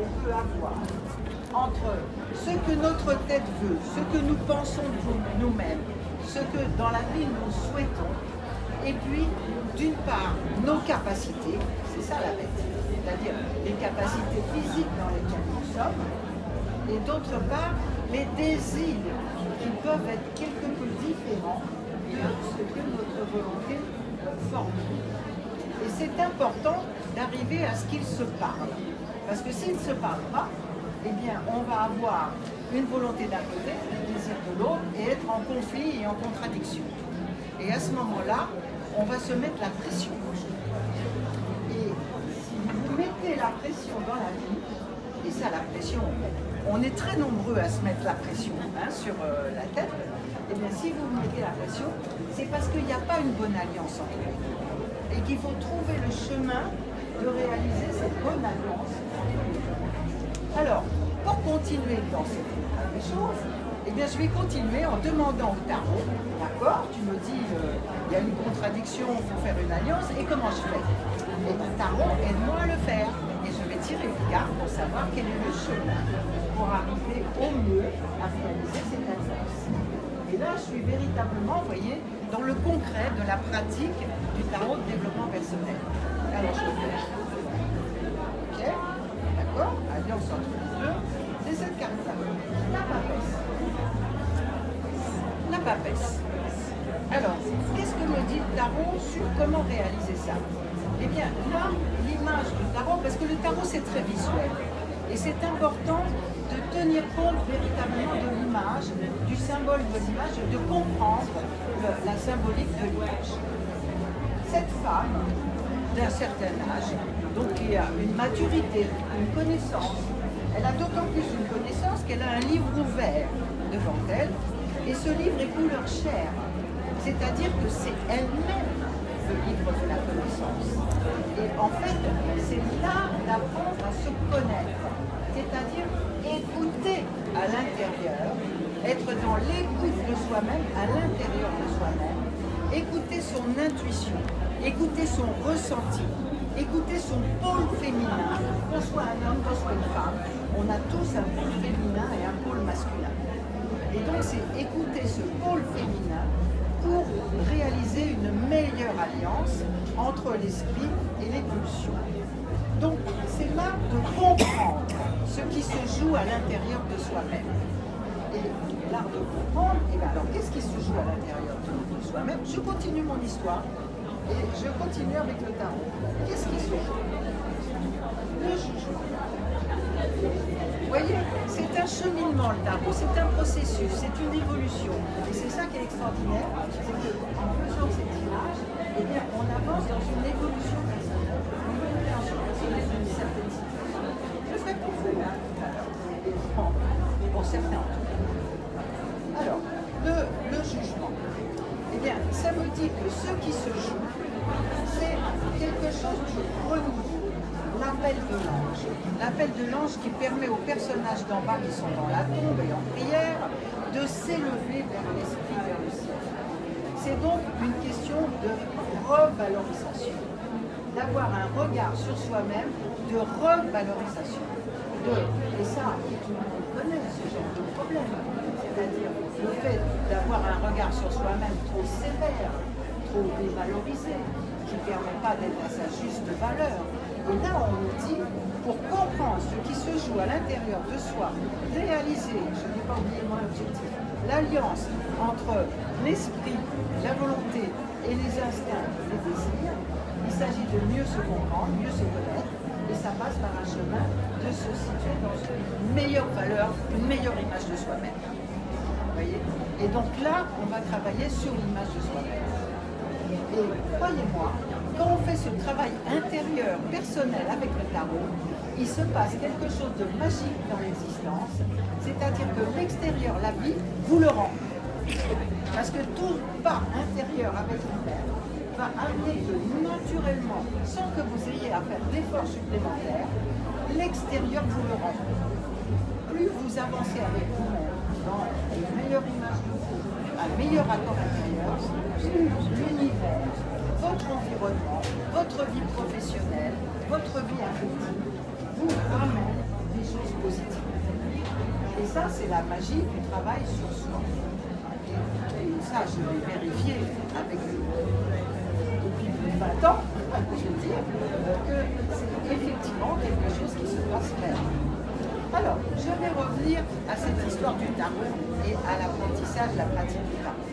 on peut avoir entre ce que notre tête veut, ce que nous pensons de nous-mêmes, ce que dans la vie nous souhaitons, et puis d'une part nos capacités, c'est ça la bête, c'est-à-dire les capacités physiques dans lesquelles nous sommes, et d'autre part les désirs qui peuvent être quelque peu différents de ce que notre volonté formule. Et c'est important d'arriver à ce qu'ils se parlent, parce que s'ils ne se parlent pas, eh bien, on va avoir une volonté d'un côté, un désir de l'autre, et être en conflit et en contradiction. Et à ce moment-là, on va se mettre la pression. Et si vous mettez la pression dans la vie, et ça, la pression, on est très nombreux à se mettre la pression sur la tête, et bien si vous mettez la pression, c'est parce qu'il n'y a pas une bonne alliance entre vous. Et qu'il faut trouver le chemin de réaliser cette bonne alliance. Alors, pour continuer dans cette chose, eh bien, je vais continuer en demandant au tarot, d'accord, tu me dis, il y a une contradiction, il faut faire une alliance, et comment je fais? Eh bien, tarot, aide-moi à le faire. Et je vais tirer une carte pour savoir quel est le chemin pour arriver au mieux à réaliser cette alliance. Et là, je suis véritablement, vous voyez, dans le concret de la pratique du tarot de développement personnel. Alors, je vais faire. Ok? D'accord? Alliance entre les deux. C'est cette carte-là. La papesse. La papesse. Alors, qu'est-ce que me dit le tarot sur comment réaliser ça? Eh bien, là, l'image du tarot, parce que le tarot, c'est très visuel. Et c'est important de tenir compte véritablement de l'image, du symbole de l'image, de comprendre la symbolique de l'image. Cette femme, d'un certain âge, donc qui a une maturité, une connaissance, elle a d'autant plus une connaissance qu'elle a un livre ouvert devant elle, et ce livre est couleur chair, c'est-à-dire que c'est elle-même le livre de la connaissance. Et en fait, c'est l'art d'apprendre à se connaître, c'est-à-dire écouter à l'intérieur, être dans l'écoute de soi-même, à l'intérieur de soi-même, écouter son intuition, écouter son ressenti, écouter son pôle féminin, qu'on soit un homme, qu'on soit une femme, on a tous un pôle féminin et un pôle masculin. Et donc c'est écouter ce pôle féminin pour réaliser une meilleure alliance entre l'esprit et les pulsions. Donc c'est l'art de comprendre ce qui se joue à l'intérieur de soi-même. Et l'art de comprendre, et bien alors qu'est-ce qui se joue à l'intérieur de soi-même? Je continue mon histoire. Et je continue avec le tarot. Qu'est-ce qui se joue? Le jugement. Vous voyez, c'est un cheminement le tarot, c'est un processus, c'est une évolution. Et c'est ça qui est extraordinaire, c'est qu'en faisant ces tirages, eh bien, on avance dans une évolution personnelle. Une compréhension personnelle d'une certaine situation. Je ferai pour vous, pour certains en tout cas. Alors, le jugement. Eh bien, ça me dit que ce qui se joue, c'est quelque chose de renouveau, l'appel de l'ange. L'appel de l'ange qui permet aux personnages d'en bas qui sont dans la tombe et en prière de s'élever vers l'esprit, vers le ciel. C'est donc une question de revalorisation, d'avoir un regard sur soi-même, de revalorisation. Et ça, tout le monde connaît ce genre de problème. C'est-à-dire le fait d'avoir un regard sur soi-même trop sévère, trop dévalorisé, qui ne permet pas d'être à sa juste valeur. Et là, on nous dit, pour comprendre ce qui se joue à l'intérieur de soi, réaliser, je n'ai pas oublié mon objectif, l'alliance entre l'esprit, la volonté et les instincts, les désirs, il s'agit de mieux se comprendre, mieux se connaître, et ça passe par un chemin de se situer dans une meilleure valeur, une meilleure image de soi-même. Voyez. Et donc là, on va travailler sur l'image de soi-même. Et croyez-moi, quand on fait ce travail intérieur, personnel avec le tarot, il se passe quelque chose de magique dans l'existence, c'est-à-dire que l'extérieur, la vie, vous le rend. Parce que tout pas intérieur avec vous-même va amener que naturellement, sans que vous ayez à faire d'efforts supplémentaires, l'extérieur vous le rend. Plus vous avancez avec vous-même dans une meilleure image de vous, un meilleur accord intérieur, plus l'univers, votre environnement, votre vie professionnelle, votre vie affective vous ramène des ça, c'est la magie du travail sur soi. Et ça, je l'ai vérifié avec depuis plus de 20 ans, je veux dire, que c'est effectivement quelque chose qui se passe bien. Alors, je vais revenir à cette histoire du tarot et à l'apprentissage, la pratique du tarot.